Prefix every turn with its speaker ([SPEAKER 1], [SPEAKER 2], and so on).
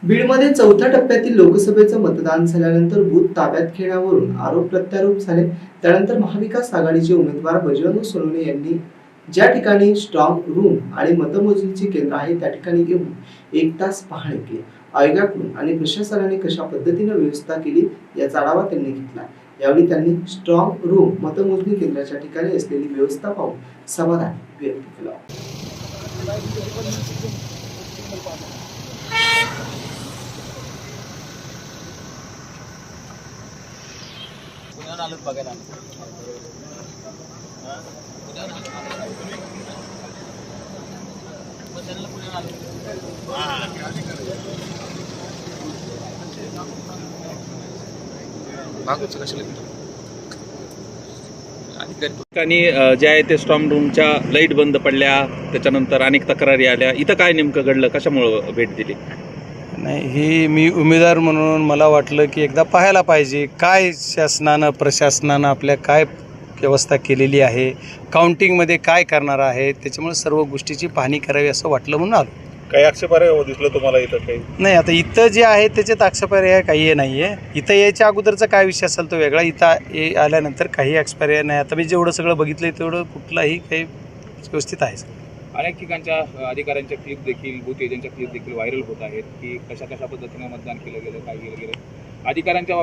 [SPEAKER 1] बीडमध्ये चौथ्या टप्प्यातील लोकसभेचं मतदान झाल्यानंतर बूथ ताब्यात घेण्यावरून आरोप प्रत्यारोप झाले। त्यानंतर महाविकास आघाडीचे उमेदवार बजरंग सोनवणे यांनी ज्या ठिकाणी स्ट्रॉंग रूम आणि मतमोजणीची केंद्र आहे त्या ठिकाणी येऊन 1 तास पाहणी केली। आयोगाकडून आणि प्रशासनाने कशा पद्धतीने व्यवस्था केली याचा आढावा त्यांनी घेतला। यावेळी त्यांनी स्ट्रॉंग रूम मतमोजणी केंद्राच्या ठिकाणी असलेली व्यवस्था पाहून समाधान व्यक्त केलं।
[SPEAKER 2] आलोच बघायला
[SPEAKER 3] आणि जे आहे ते स्ट्रॉंग रूमच्या लाईट बंद पडल्या, त्याच्यानंतर अनेक तक्रारी आल्या. इथं काय नेमकं घडलं, कशामुळं भेट दिली?
[SPEAKER 4] नाही, ही मी उमेदवार म्हणून मला वाटलं की एकदा पाहायला पाहिजे काय शासनानं प्रशासनानं आपल्या काय व्यवस्था केलेली आहे, काउंटिंगमध्ये काय करणार आहे, त्याच्यामुळे सर्व गोष्टीची पाहणी करावी असं वाटलं म्हणून आलो.
[SPEAKER 3] काही आक्षेपार्ह दिसलं तुम्हाला इथं काही?
[SPEAKER 4] नाही, आता इथं जे आहे त्याच्यात आक्षेपार्ह काही हे नाही आहे. इथं यायच्या अगोदरचा काय विषय असेल तो वेगळा, इथं आल्यानंतर काही आक्षेपार्ह नाही. आता मी जेवढं सगळं बघितलं तेवढं कुठलाही काही व्यवस्थित आहे.
[SPEAKER 5] अनेक ठिकाणच्या अधिकाऱ्यांच्या क्लिप देखील, बूथ एजंटच्या क्लिप देखील व्हायरल होत आहेत की कशा पद्धतीने मतदान केलं गेलं, काय केलं गेलं अधिकाऱ्यांच्या